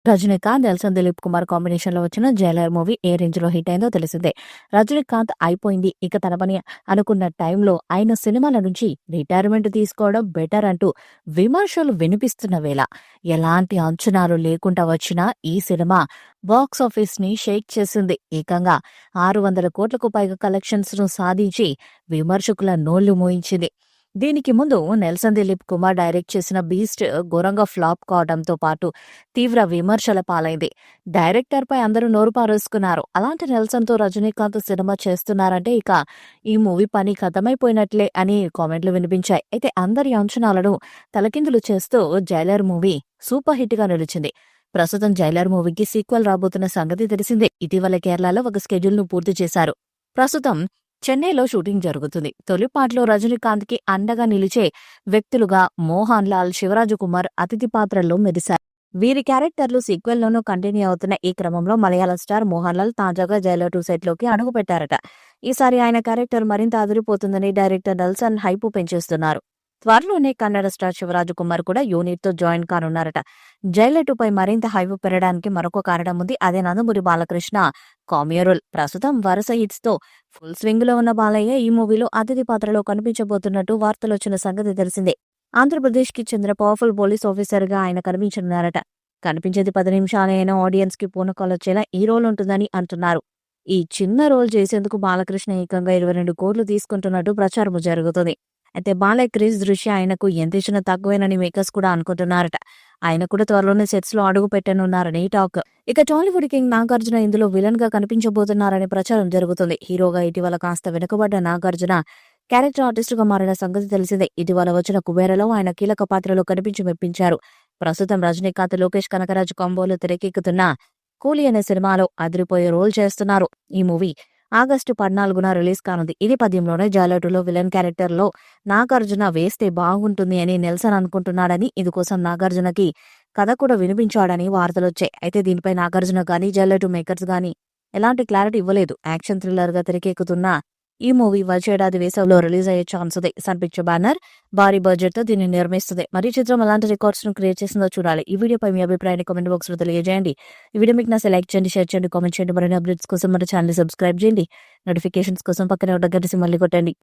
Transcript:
Rajinikanth, Nelson Dilip Kumar combination లో వచ్చిన Jailer movie ఏ range లో హిట్ అయిందో తెలిసిందే. రజనీకాంత్ అయిపోయింది ఇక తన పని అనుకున్న టైంలో ఆయన సినిమాల నుంచి రిటైర్మెంట్ తీసుకోవడం బెటర్ అంటూ విమర్శలు వినిపిస్తున్న వేళ ఎలాంటి అంచనాలు లేకుండా వచ్చిన ఈ సినిమా బాక్స్ ఆఫీస్ ని షేక్ చేసింది. ఏకంగా 600 కోట్లకు పైగా కలెక్షన్స్ ను సాధించి విమర్శకుల నోళ్లు మూయించింది. దీనికి ముందు నెల్సన్ దిలీప్ కుమార్ డైరెక్ట్ చేసిన బీస్ట్ ఘోరంగా ఫ్లాప్ కావడంతో పాటు తీవ్ర విమర్శల పాలైంది. డైరెక్టర్ పై అందరూ నోరు పారేసుకున్నారు. అలాంటి నెల్సన్ తో రజనీకాంత్ సినిమా చేస్తున్నారంటే ఇక ఈ మూవీ పని ఖతమైపోయినట్లే అని కామెంట్లు వినిపించాయి. అయితే అందరి అంచనాలను తలకిందులు చేస్తూ జైలర్ మూవీ సూపర్ హిట్ గా నిలిచింది. ప్రస్తుతం జైలర్ మూవీకి సీక్వెల్ రాబోతున్న సంగతి తెలిసిందే. ఇటీవల కేరళలో ఒక స్కెడ్యూల్ ను పూర్తి చేశారు. ప్రస్తుతం చెన్నైలో షూటింగ్ జరుగుతుంది. తొలి పాటలో రజనీకాంత్ కి అండగా నిలిచే వ్యక్తులుగా మోహన్ లాల్, శివరాజు కుమార్ అతిథి పాత్రల్లో మెరిశారు. వీరి క్యారెక్టర్లు సీక్వెల్ లోనూ కంటిన్యూ అవుతున్న ఈ క్రమంలో మలయాళ స్టార్ మోహన్ లాల్ తాజాగా జైలర్ 2 సెట్ లోకి అడుగుపెట్టారట. ఈసారి ఆయన క్యారెక్టర్ మరింత అదిరిపోతుందని డైరెక్టర్ నెల్సన్ హైప్ పెంచేస్తున్నారు. త్వరలోనే కన్నడ స్టార్ శివరాజు కుమార్ కూడా యూనిట్ తో జాయిన్ కానున్నారట. జైలర్ 2 పై మరింత హైప్ పెరగడానికి మరొక కారణం ఉంది. అదే నందమూరి బాలకృష్ణ కామియో రోల్. ప్రస్తుతం వరుస హిట్స్ తో ఫుల్ స్వింగ్ లో ఉన్న బాలయ్య ఈ మూవీలో అతిథి పాత్రలో కనిపించబోతున్నట్టు వార్తలొచ్చిన సంగతి తెలిసిందే. ఆంధ్రప్రదేశ్ కి చెందిన పవర్ఫుల్ పోలీస్ ఆఫీసర్ గా ఆయన కనిపించనున్నారట. కనిపించేది 10 నిమిషాలే అయినా ఆడియన్స్ కి పూనకాలొచ్చేలా ఈ రోల్ ఉంటుందని అంటున్నారు. ఈ చిన్న రోల్ చేసేందుకు బాలకృష్ణ ఏకంగా 22 కోట్లు తీసుకుంటున్నట్టు ప్రచారం జరుగుతుంది. అయితే బాలయ్య క్రేజ్ దృష్ట్యా ఆయనకు ఎంత ఇచ్చినా తక్కువేనని మేకర్స్ కూడా అనుకుంటున్నారట. ఆయన కూడా త్వరలోనే సెట్స్ లో అడుగు పెట్టనున్నారని టాక్. ఇక టాలీవుడ్ కింగ్ నాగార్జున ఇందులో విలన్ గా కనిపించబోతున్నారని ప్రచారం జరుగుతుంది. హీరోగా ఇటీవల కాస్త వెనుకబడ్డ నాగార్జున క్యారెక్టర్ ఆర్టిస్ట్ గా మారిన సంగతి తెలిసిందే. ఇటీవల వచ్చిన కుబేరలో ఆయన కీలక పాత్రలో కనిపించి మెప్పించారు. ప్రస్తుతం రజనీకాంత్, లోకేష్ కనకరాజు కాంబోలో తెరకెక్కుతున్న కూలీ అనే సినిమాలో అదిరిపోయే రోల్ చేస్తున్నారు. ఈ మూవీ ఆగస్టు 14న రిలీజ్ కానుంది. ఈ నేపథ్యంలోనే జైలర్ 2లో విలన్ క్యారెక్టర్ లో నాగార్జున వేస్తే బాగుంటుంది అని నెల్సన్ అనుకుంటున్నాడని, ఇందుకోసం నాగార్జునకి కథ కూడా వినిపించాడని వార్తలొచ్చాయి. అయితే దీనిపై నాగార్జున గానీ జైలర్ 2 మేకర్స్ గానీ ఎలాంటి క్లారిటీ ఇవ్వలేదు. యాక్షన్ థ్రిల్లర్ గా తెరకెక్కుతున్న ఈ మూవీ వచ్చే ఏడాది వేసవిలో రిలీజ్ అయ్యే ఛాన్స్ ఉంది. సన్ పిక్చర్ బ్యానర్ భారీ బడ్జెట్ తో దీన్ని నిర్మిస్తుంది. మరి చిత్రం ఎలాంటి రికార్డ్స్ ను క్రియేట్ చేసిందో చూడాలి. ఈ వీడియోపై మీ అభిప్రాయాన్ని కామెంట్ బాక్స్ లో తెలియజేయండి. ఈ వీడియో మీకు నచ్చితే లైక్ చేయండి, షేర్ చేయండి, కామెంట్ చేయండి. మరిన్ని అప్డేట్స్ కోసం మన ఛానల్ సబ్స్క్రైబ్ చేయండి. నోటిఫికేషన్స్ కోసం పక్కనే ఉన్న గంట సింబల్ ని కొట్టండి.